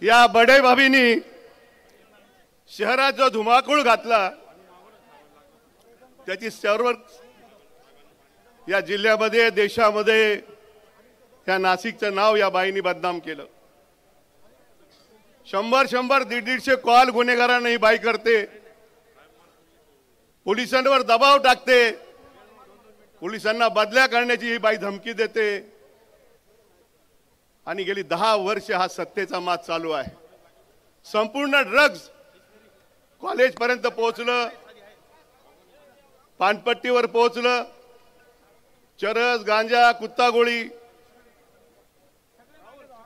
या बडे भाभींनी शहरात जो धुमाकूळ घातला त्याची सर्व या जिल्ह्यामध्ये देशामध्ये या नाशिकचं नाव या बाईंनी बदनाम केलं। 100 150 कॉल गुन्हेगारांना ही बाई करते, पोलिसांवर दबाव टाकते, पोलिसांना बदल्या करण्याची ही बाई धमकी देते आणि गेली 10 वर्ष हा सत्तेचा माज चालू आहे। संपूर्ण ड्रग्ज कॉलेज पर्यंत पोहोचलं, पानपट्टीवर पोहोचलं, चरस गांजा कुत्ता गोळी।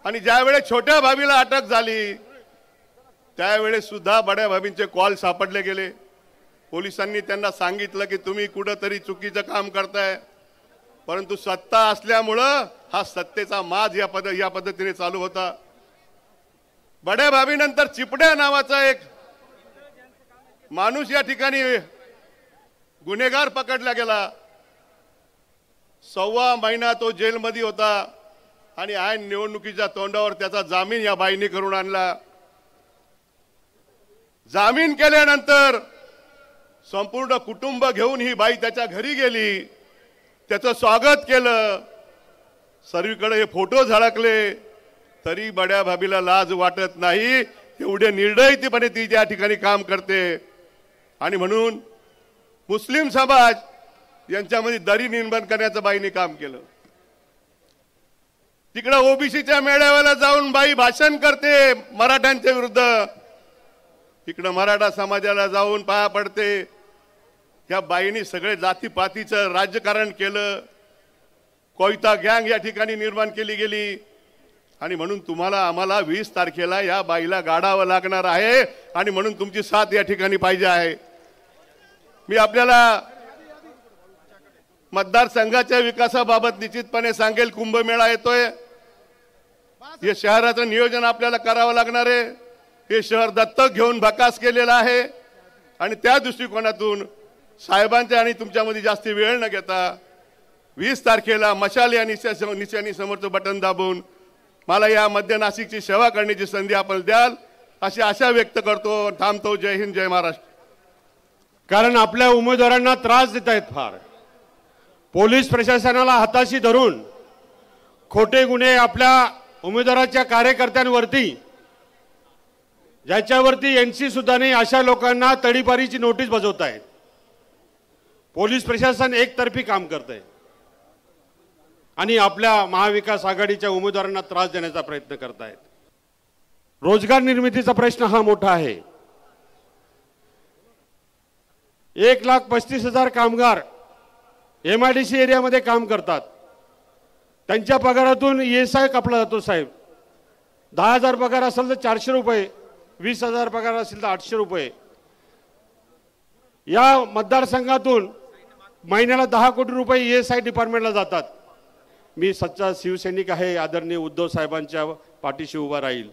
आणि ज्यावेळेस छोट्या भाभीला अटक झाली त्यावेळेस सुद्धा बड्या भाभींचे कॉल सापडले गेले। पोलिसांनी त्यांना सांगितलं की तुम्ही कुठेतरी चुकीचं काम करताय, परंतु सत्ता असल्यामुळं हा सत्तेचा माज या पद्धतीने चालू होता। बड्या भाभीनंतर चिपड्या नावाचा एक माणूस या ठिकाणी गुन्हेगार पकडला गेला। 1.25 महिना तो जेलमध्ये होता आणि ऐन निवडणुकीच्या तोंडावर त्याचा जामीन या बाईंनी करून आणला। जामीन केल्यानंतर संपूर्ण कुटुंब घेऊन ही बाई त्याच्या घरी गेली, त्याचं स्वागत केलं, सर्वीकडे हे फोटो झळकले, तरी बड्या भाभीला लाज वाटत नाही। एवढे निर्दयीपणे ती त्या ठिकाणी काम करते आणि म्हणून मुस्लिम समाज यांच्यामध्ये दरी निर्माण करण्याचं बाईंनी काम केलं। तिकडे ओबीसीच्या मेळाव्याला जाऊन बाई भाषण करते मराठ्यांच्या विरुद्ध, तिकडे मराठा समाजाला जाऊन पाया पडते। या बाईंनी सगळे जातीपातीचं राजकारण केलं, कोयता गँग या ठिकाणी निर्माण केली गेली आणि म्हणून तुम्हाला आम्हाला 20 तारखेला या बाईला गाडावं लागणार आहे आणि म्हणून तुमची साथ या ठिकाणी पाहिजे आहे। मी आपल्याला मतदारसंघाच्या विकासाबाबत निश्चितपणे सांगेल, कुंभमेळा येतोय, हे शहराचं नियोजन आपल्याला करावं लागणार आहे। हे शहर दत्तक घेऊन भकास केलेलं आहे आणि त्या दृष्टिकोनातून साहेबांच्या आणि तुमच्यामध्ये जास्त वेळ न घेता 20 तारखेला मशाल या निशाणी समोरचं बटन दाबून मला या मध्य नाशिकची सेवा करण्याची संधी आपण द्याल अशी आशा व्यक्त करतो। थांबतो। जय हिंद, जय महाराष्ट्र। कारण आपल्या उमेदवारांना त्रास देत आहेत फार, पोलीस प्रशासनाला हाताशी धरून खोटे गुन्हे आपल्या उमेदवाराच्या कार्यकर्त्यांवरती, ज्याच्यावरती एनसी सुद्धा नाही, अशा लोकांना तडीपारीची नोटीस बजावत आहेत। पोलीस प्रशासन एकतर्फी काम करते आणि आपल्या महाविकास आघाडीच्या उमेदवारांना त्रास देण्याचा प्रयत्न करत आहेत। रोजगार निर्मितीचा प्रश्न हा मोठा आहे। 1,35,000 कामगार MIDC एरियामध्ये काम करतात, त्यांच्या पगारातून ESI कापला जातो साहेब। 10,000 पगार असेल तर 400 रुपये, 20,000 पगार असेल तर 800 रुपये। या मतदारसंघातून महिन्याला 10 कोटी रुपये ESI डिपार्टमेंटला जातात। मी सच्चा शिवसैनिक आहे, आदरणीय उद्धव साहेबांच्या पाठीशी उभा राहील,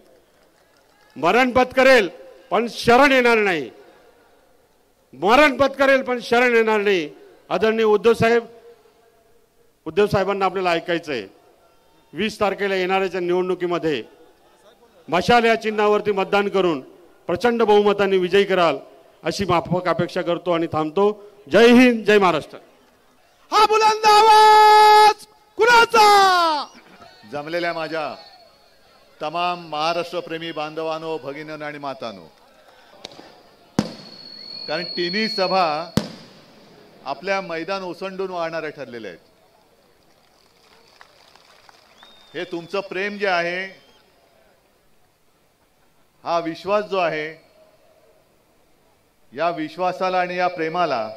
मरण पत्करेल पण शरण येणार नाही, मरण पत्करेल पण शरण येणार नाही। आदरणीय उद्धव साहेबांना आपल्याला ऐकायचं आहे। 20 तारखेला येणाऱ्या निवडणुकीमध्ये मशाल या चिन्हावरती मतदान करून प्रचंड बहुमताने विजयी कराल अशी माफक अपेक्षा करतो आणि थांबतो। जय हिंद, जय महाराष्ट्र। हा बुलंद आवाज कुणाचा? जमलेल्या माझ्या तमाम महाराष्ट्र प्रेमी बांधवांनो, भगिनींनो आणि मातांनो, कारण तिन्ही सभा आपल्या मैदान ओसंडून वाहणारे ठरलेले आहेत। हे तुमचं प्रेम जे आहे, हा विश्वास जो आहे, या विश्वासाला आणि या प्रेमाला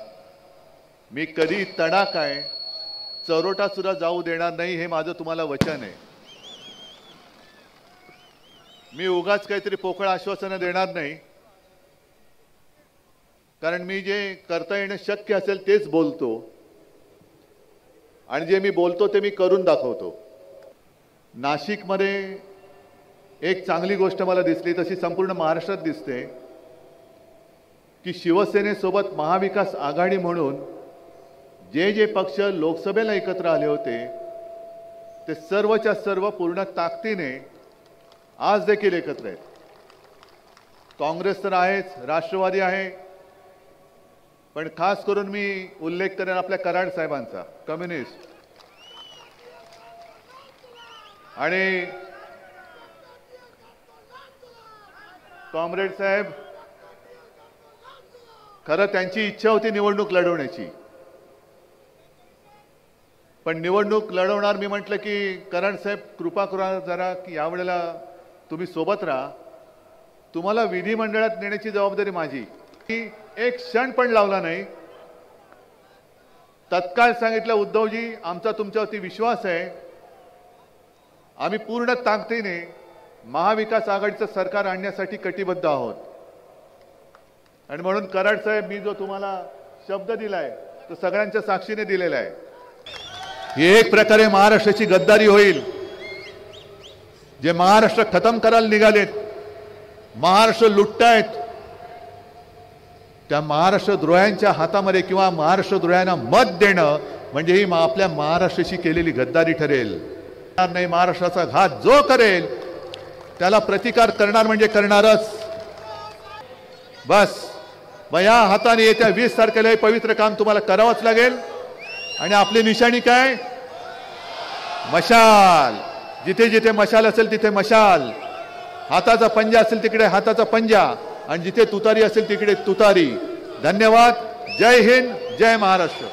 मी कधी तडा काय चरोटा सुद्धा जाऊ देणार नाही, हे माझं तुम्हाला वचन आहे। मी उगाच काहीतरी पोकळ आश्वासनं देणार नाही, कारण मी जे करता येणं शक्य असेल तेच बोलतो आणि जे मी बोलतो ते मी करून दाखवतो। नाशिकमध्ये एक चांगली गोष्ट मला दिसली, तशी संपूर्ण महाराष्ट्रात दिसते, की शिवसेनेसोबत महाविकास आघाडी म्हणून जे जे पक्ष लोकसभेला एकत्र आले होते ते सर्वच्या सर्व पूर्ण ताकदीने आज देखील एकत्र आहेत। काँग्रेस तर आहेच, राष्ट्रवादी आहे, पण खास करून मी उल्लेख करेन आपल्या कराड साहेबांचा, कम्युनिस्ट. आणि कॉम्रेड साहेब, खरं त्यांची इच्छा होती निवडणूक लढवण्याची, पण निवडणूक लढवणार मी म्हटलं की कराड साहेब कृपा करा जरा की यावेळेला तुम्ही सोबत राहा, तुम्हाला विधिमंडळात नेण्याची जबाबदारी माझी. की एक क्षण पण लावला नाही. तत्काळ सांगितलं, उद्धवजी आमचा तुमच्यावरती विश्वास आहे, आम्ही पूर्ण ताकदीने महाविकास आघाडीचं सरकार आणण्यासाठी कटिबद्ध आहोत. आणि म्हणून कराड साहेब, मी जो तुम्हाला शब्द दिलाय तो सगळ्यांच्या साक्षीने दिलेला आहे. ही एक प्रकारे महाराष्ट्राची गद्दारी होईल. जे महाराष्ट्र खतम करायला निघालेत, महाराष्ट्र लुटतायत, त्या महाराष्ट्र द्रोह्यांच्या हातामध्ये किंवा महाराष्ट्र द्रोह्यांना मत देणं म्हणजे ही आपल्या महाराष्ट्राची केलेली गद्दारी ठरेल. नाही, महाराष्ट्राचा घात जो करेल त्याला प्रतिकार करणार म्हणजे करणारच. बस मग या हाताने येत्या 20 तारखेला हे पवित्र काम तुम्हाला करावंच लागेल. आणि आपली निशाणी काय? मशाल. जिथे जिथे मशाल असेल तिथे मशाल, हाताचा पंजा असेल तिकडे हाताचा पंजा, आणि जिथे तुतारी असेल तिकडे तुतारी. धन्यवाद. जय हिंद, जय महाराष्ट्र.